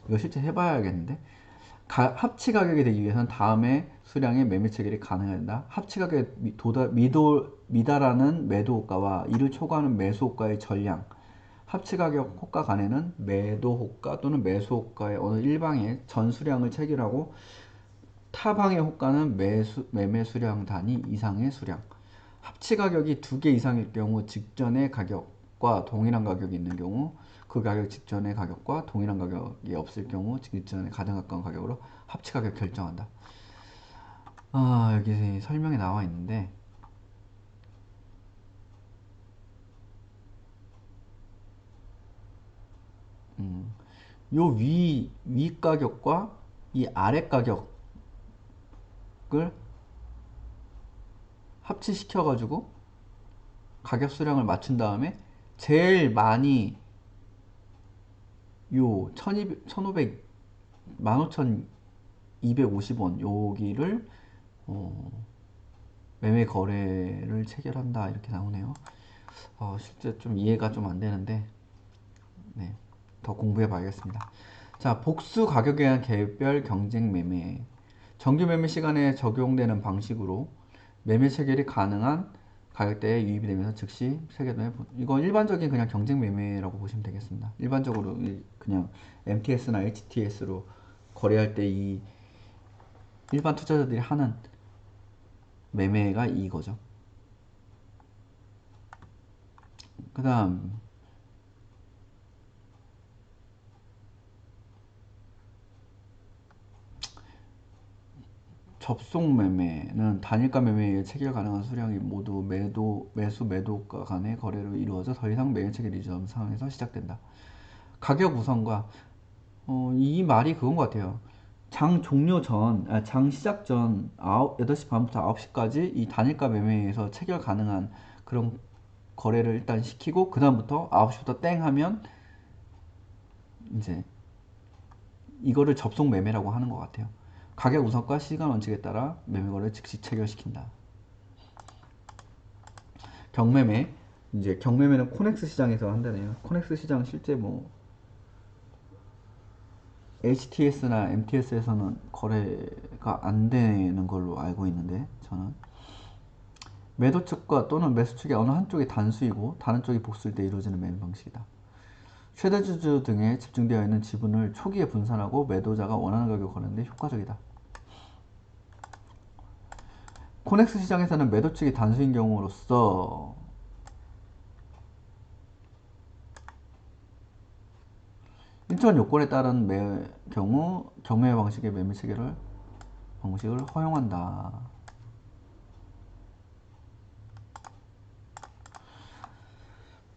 이거 실제 해봐야겠는데. 합치 가격이 되기 위해서는 다음에 수량의 매매 체결이 가능해야 된다. 합치 가격에 미달하는 매도 호가와 이를 초과하는 매수 호가의 전량, 합치 가격 호가 간에는 매도 호가 또는 매수 호가의 어느 일방의 전 수량을 체결하고 타방의 호가는 매매 수량 단위 이상의 수량. 합치 가격이 2개 이상일 경우 직전의 가격과 동일한 가격이 있는 경우, 그 가격 직전의 가격과 동일한 가격이 없을 경우 직전에 가장 가까운 가격으로 합치 가격 결정한다. 여기 설명이 나와 있는데, 요 위 가격과 이 아래 가격을 합치시켜 가지고 가격 수량을 맞춘 다음에 제일 많이 요 1200, 15,250원 여기를 매매 거래를 체결한다 이렇게 나오네요. 실제 좀 이해가 좀 안 되는데, 네, 더 공부해 봐야겠습니다. 자, 복수 가격에 대한 개별 경쟁 매매. 정규 매매 시간에 적용되는 방식으로 매매 체결이 가능한 가격대에 유입이 되면서 즉시 체결되는, 이건 일반적인 그냥 경쟁 매매라고 보시면 되겠습니다. 일반적으로 그냥 MTS나 HTS로 거래할 때 이 일반 투자자들이 하는 매매가 이거죠. 그 다음 접속 매매는 단일가 매매에 체결 가능한 수량이 모두 매수 매도가 간의 거래로 이루어져 더 이상 매매 체결이 이전 상황에서 시작된다. 가격 우선과 이 말이 그건 것 같아요. 장 종료 전, 장 시작 전 8시 반부터 9시까지 이 단일가 매매에서 체결 가능한 그런 거래를 일단 시키고, 그 다음부터 9시부터 땡 하면 이제 이거를 접속 매매라고 하는 것 같아요. 가격 우선과 시간 원칙에 따라 매매 거래를 즉시 체결시킨다. 경매매, 이제 경매매는 코넥스 시장에서 한다네요. 코넥스 시장 실제 뭐 HTS나 MTS에서는 거래가 안 되는 걸로 알고 있는데, 저는 매도 측과 또는 매수 측의 어느 한쪽이 단수이고 다른 쪽이 복수일 때 이루어지는 매매 방식이다. 최대 주주 등에 집중되어 있는 지분을 초기에 분산하고 매도자가 원하는 가격을 거는 데 효과적이다. 코넥스 시장에서는 매도 측이 단수인 경우로서 인천 요건에 따른 경우 경매 방식의 매매 체계를 방식을 허용한다.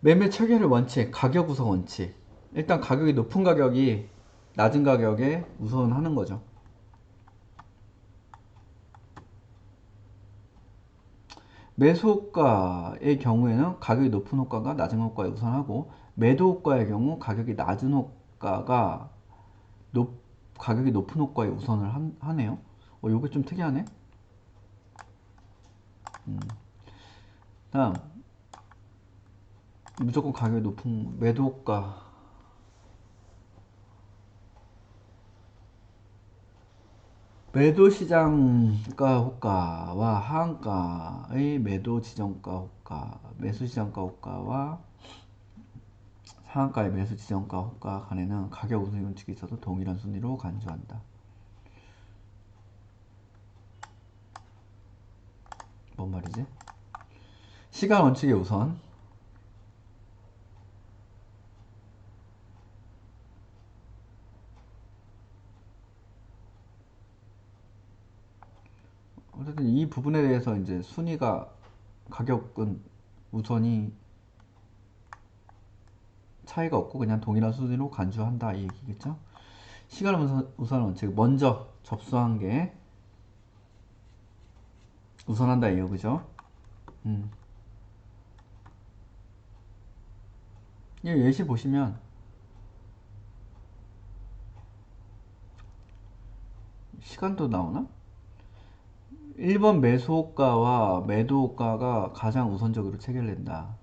매매 체결의 원칙, 가격 우선 원칙. 일단 가격이 높은 가격이 낮은 가격에 우선하는 거죠. 매수 호가의 경우에는 가격이 높은 호가가 낮은 호가에 우선하고, 매도 호가의 경우 가격이 낮은 호가가 가격이 높은 호가에 우선을 하네요. 요게 좀 특이하네. 다음, 무조건 가격이 높은 매도 호가. 매도 시장가 호가와 하한가의 매도 지정가 호가, 매수 시장가 호가와 상한가의 매수 지정가 호가 간에는 가격 우선 원칙이 있어도 동일한 순위로 간주한다. 뭔 말이지? 시간 원칙의 우선. 어쨌든 이 부분에 대해서 이제 순위가, 가격은 우선이 차이가 없고 그냥 동일한 순위로 간주한다 이 얘기겠죠. 시간 우선 원칙, 먼저 접수한 게 우선한다 이거, 그죠? 이 예시 보시면 시간도 나오나? 1번 매수호가와 매도호가가 가장 우선적으로 체결된다.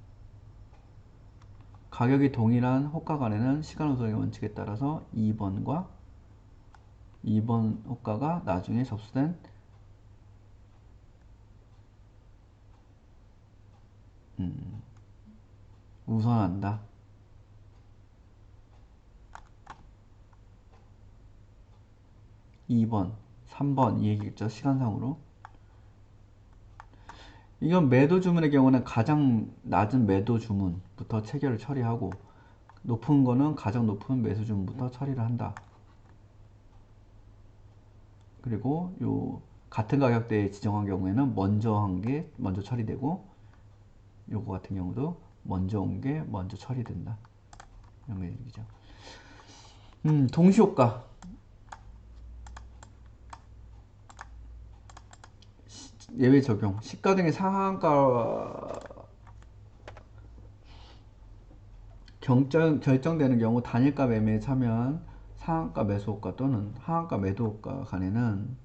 가격이 동일한 호가 간에는 시간 우선의 원칙에 따라서 2번과 2번 호가가 나중에 접수된 우선한다. 2번, 3번 이 얘기겠죠. 시간상으로. 이건 매도 주문의 경우는 가장 낮은 매도 주문부터 체결을 처리하고, 높은 거는 가장 높은 매수 주문부터 처리를 한다. 그리고 요 같은 가격대에 지정한 경우에는 먼저 한 게 먼저 처리되고, 요거 같은 경우도 먼저 온 게 먼저 처리된다. 이런 얘기죠. 동시효과. 예외 적용. 시가 등의 상한가 결정되는 경우 단일가 매매에 참여한 상한가 매수호가 또는 하한가 매도호가 간에는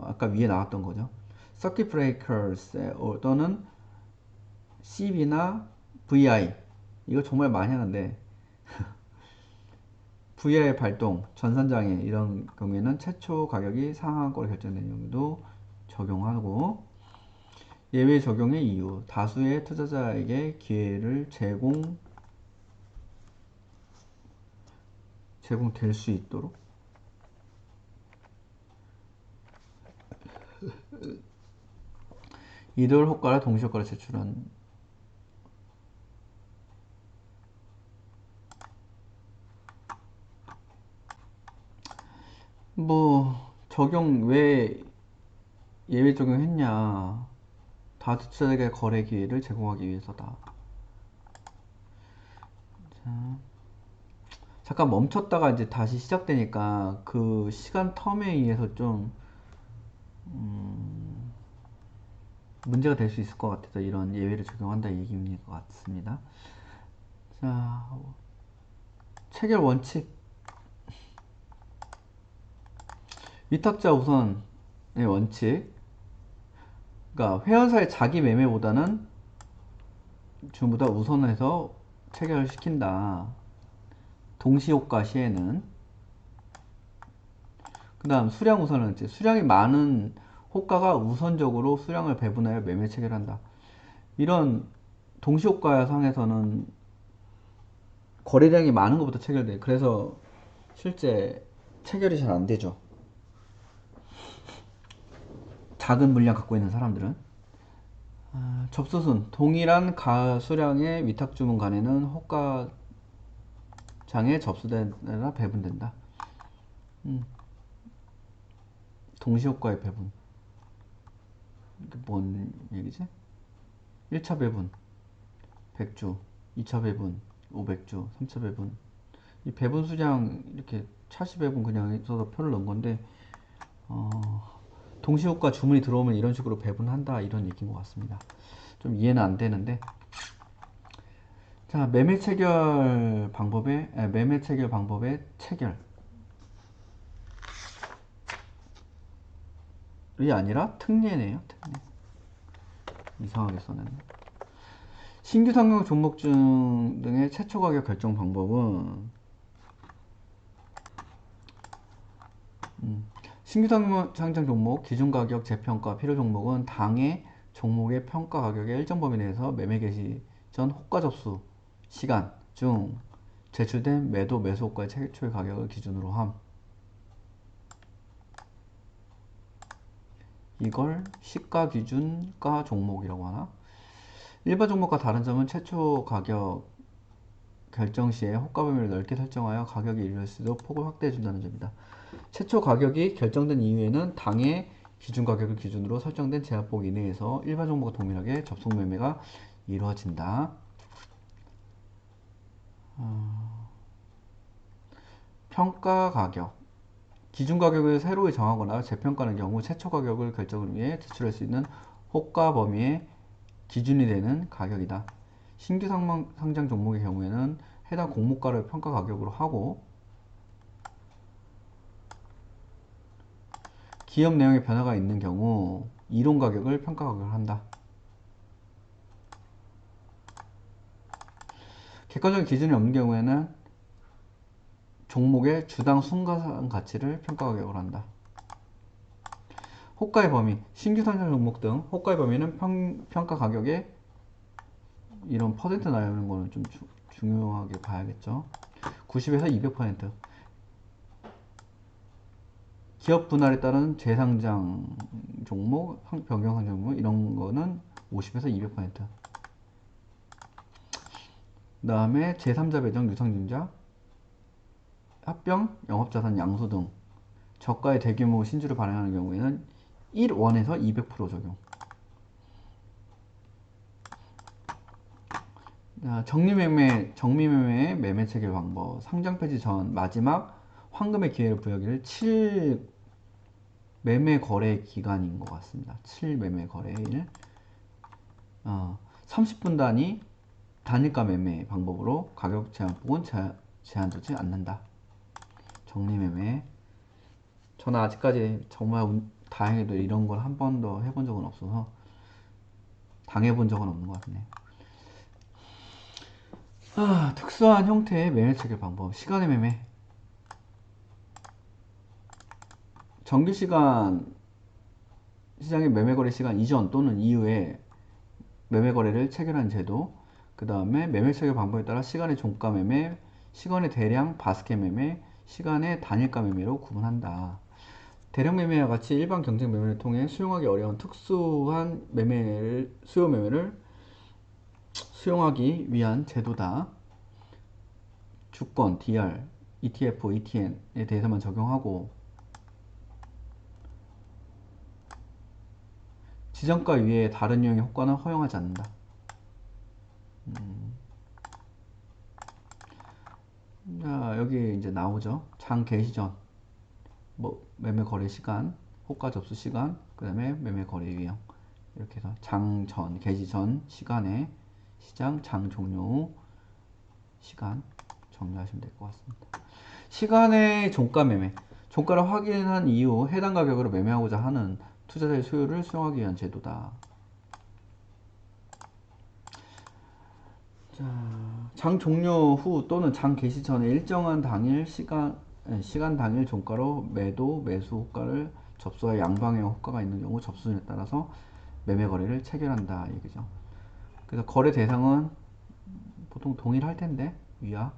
아까 위에 나왔던 거죠. 서킷 브레이커스 또는 CB나 VI, 이거 정말 많이 하는데 VI 발동, 전산장애 이런 경우에는 최초 가격이 상한가로 결정되는 경우도 적용하고, 예외 적용의 이유, 다수의 투자자에게 기회를 제공될 수 있도록. 이들 효과를 동시 효과를 제출한. 뭐 적용 왜 예외 적용했냐, 다수 투자자에게 거래 기회를 제공하기 위해서다. 자, 잠깐 멈췄다가 이제 다시 시작되니까 그 시간 텀에 의해서 좀 문제가 될 수 있을 것 같아서 이런 예외를 적용한다 이 얘기인 것 같습니다. 자, 체결 원칙. 위탁자 우선의 원칙. 그러니까 회원사의 자기 매매보다는 전부 다 우선해서 체결을 시킨다. 동시효과 시에는. 그 다음 수량 우선은 이제 수량이 많은 호가가 우선적으로 수량을 배분하여 매매 체결한다. 이런 동시효과 상에서는 거래량이 많은 것부터 체결돼. 그래서 실제 체결이 잘 안 되죠. 작은 물량 갖고 있는 사람들은. 접수순 동일한 가수량의 위탁주문 간에는 호가장에 접수되나 배분된다. 동시효과의 배분. 이게 뭔 얘기지? 1차 배분 100주, 2차 배분 500주, 3차 배분. 이 배분 수량 이렇게 차시 배분 그냥 있어서 표를 넣은 건데 동시효과 주문이 들어오면 이런 식으로 배분한다 이런 얘기인 것 같습니다. 좀 이해는 안 되는데. 자, 매매 체결 방법의 체결이 아니라 특례네요. 특례. 이상하게 써놨네. 신규 상장 종목 중 등의 최초 가격 결정 방법은 신규 상장 종목 기준 가격 재평가 필요 종목은 당해 종목의 평가 가격의 일정 범위 내에서 매매 개시 전 호가 접수 시간 중 제출된 매도 매수 호가의 최초의 가격을 기준으로 함. 이걸 시가 기준가 종목이라고 하나? 일반 종목과 다른 점은 최초 가격 결정 시에 호가 범위를 넓게 설정하여 가격이 이룰 수 있도록 폭을 확대해 준다는 점이다. 최초 가격이 결정된 이후에는 당해 기준 가격을 기준으로 설정된 제한폭 이내에서 일반 종목과 동일하게 접속 매매가 이루어진다. 평가 가격 기준 가격을 새로 정하거나 재평가하는 경우 최초 가격을 결정을 위해 제출할 수 있는 호가 범위의 기준이 되는 가격이다. 신규 상장 종목의 경우에는 해당 공모가를 평가 가격으로 하고 기업 내용에 변화가 있는 경우 이론 가격을 평가 가격을 한다. 객관적인 기준이 없는 경우에는 종목의 주당 순간 가치를 평가 가격으로 한다. 호가의 범위 신규 상장 종목 등 호가의 범위는 평가 가격의 이런 퍼센트 나오는 거는 좀 중요하게 봐야겠죠. 90에서 200%. 기업 분할에 따른 재상장 종목, 변경 상장 종목 이런 거는 50에서 200%. 그 다음에 제3자 배정, 유상증자, 합병, 영업자산 양수 등 저가의 대규모 신주를 발행하는 경우에는 1원에서 200% 적용. 정리매매의 매매 체결 방법. 상장 폐지 전 마지막 황금의 기회를 부여기를 7 매매 거래 기간인 것 같습니다. 7 매매 거래일. 30분 단위 단일가 매매 방법으로 가격 제한폭은 제한되지 않는다. 정리매매. 저는 아직까지 정말 다행히도 이런 걸 한 번도 해본 적은 없어서 당해본 적은 없는 것 같네요. 특수한 형태의 매매 체결 방법. 시간의 매매. 정규시간 시장의 매매거래 시간 이전 또는 이후에 매매거래를 체결한 제도. 그 다음에 매매 체결 방법에 따라 시간의 종가 매매, 시간의 대량 바스켓 매매, 시간의 단일가 매매로 구분한다. 대량 매매와 같이 일반 경쟁 매매를 통해 수용하기 어려운 특수한 수요 매매를 수용하기 위한 제도다. 주권, DR, ETF, ETN에 대해서만 적용하고 지정가 위에 다른 유형의 호가는 허용하지 않는다. 자, 여기 이제 나오죠. 장 개시 전, 매매 거래 시간, 호가 접수 시간, 그 다음에 매매 거래 유형. 이렇게 해서 장 전, 개시 전 시간에 시장, 장 종료 후 시간 정리하시면 될 것 같습니다. 시간의 종가 매매. 종가를 확인한 이후 해당 가격으로 매매하고자 하는 투자자의 수요를 수용하기 위한 제도다. 자, 장 종료 후 또는 장 개시 전에 일정한 당일 시간 당일 종가로 매도, 매수 호가를 접수할 양방의 호가가 있는 경우 접수에 따라서 매매 거래를 체결한다. 이거죠. 그래서 거래 대상은 보통 동일할 텐데 위야.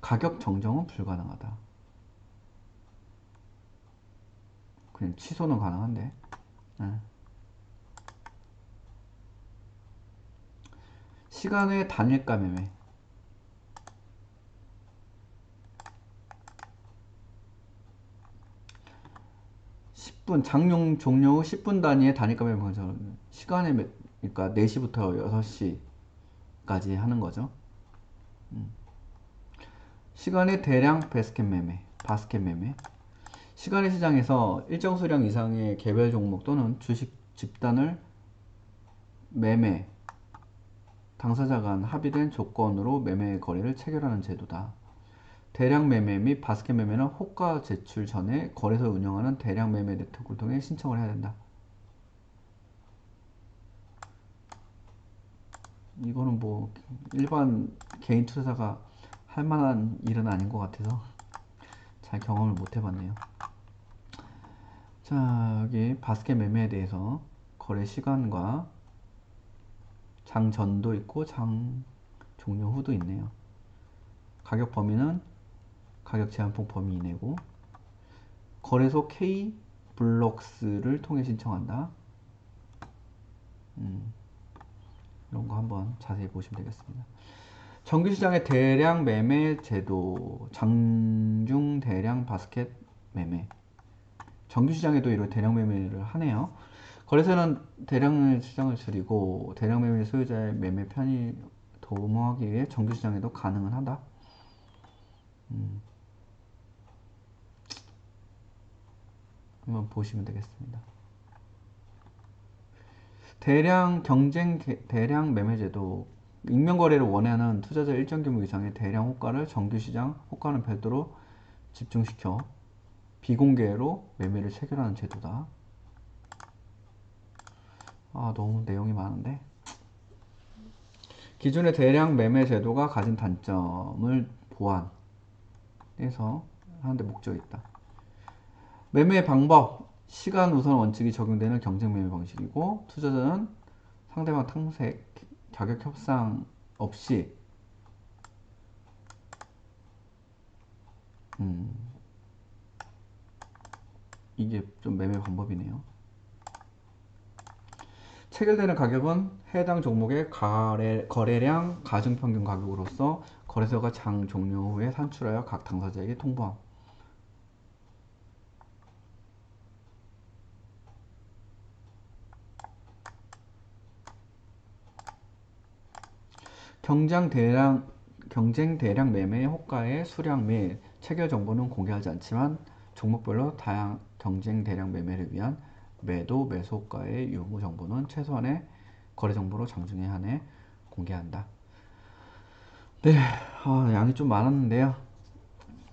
가격 정정은 불가능하다. 그냥 취소는 가능한데. 네. 시간의 단일가 매매. 10분, 장용 종료 후 10분 단위의 단일가 매매. 시간의 그러니까 4시부터 6시까지 하는 거죠. 시간의 대량 바스켓 매매. 시간의 시장에서 일정 수량 이상의 개별 종목 또는 주식 집단을 매매, 당사자 간 합의된 조건으로 매매 거래를 체결하는 제도다. 대량 매매 및 바스켓 매매는 호가 제출 전에 거래소 운영하는 대량 매매 네트워크를 통해 신청을 해야 된다. 이거는 뭐 일반 개인 투자자가 할 만한 일은 아닌 것 같아서 잘 경험을 못 해봤네요. 자, 여기 바스켓 매매에 대해서 거래 시간과 장 전도 있고 장 종료 후도 있네요. 가격 범위는 가격 제한폭 범위 이내고 거래소 K 블록스를 통해 신청한다. 이런 거 한번 자세히 보시면 되겠습니다. 정규시장의 대량 매매 제도, 장중 대량 바스켓 매매. 정규시장에도 이런 대량 매매를 하네요. 거래소는 대량 시장을 줄이고 대량 매매 소유자의 매매 편의 도모하기 위해 정규시장에도 가능은 하다. 한번 보시면 되겠습니다. 대량 매매제도. 익명거래를 원하는 투자자 일정 규모 이상의 대량 호가를 정규시장 호가는 별도로 집중시켜 비공개로 매매를 체결하는 제도다. 아, 너무 내용이 많은데. 기존의 대량 매매 제도가 가진 단점을 보완해서 하는데 목적이 있다. 매매 방법, 시간 우선 원칙이 적용되는 경쟁 매매 방식이고 투자자는 상대방 탐색, 가격 협상 없이 이게 좀 매매 방법이네요. 체결되는 가격은 해당 종목의 거래량 가중평균 가격으로서 거래소가 장 종료 후에 산출하여 각 당사자에게 통보함. 경쟁 대량 매매의 호가의 수량 및 체결 정보는 공개하지 않지만 종목별로 다양 경쟁 대량 매매를 위한 매도 매수 호가의 유무 정보는 최소한의 거래 정보로 장중에 한해 공개한다. 네, 양이 좀 많았는데요.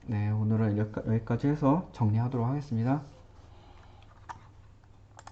네, 오늘은 여기까지 해서 정리하도록 하겠습니다.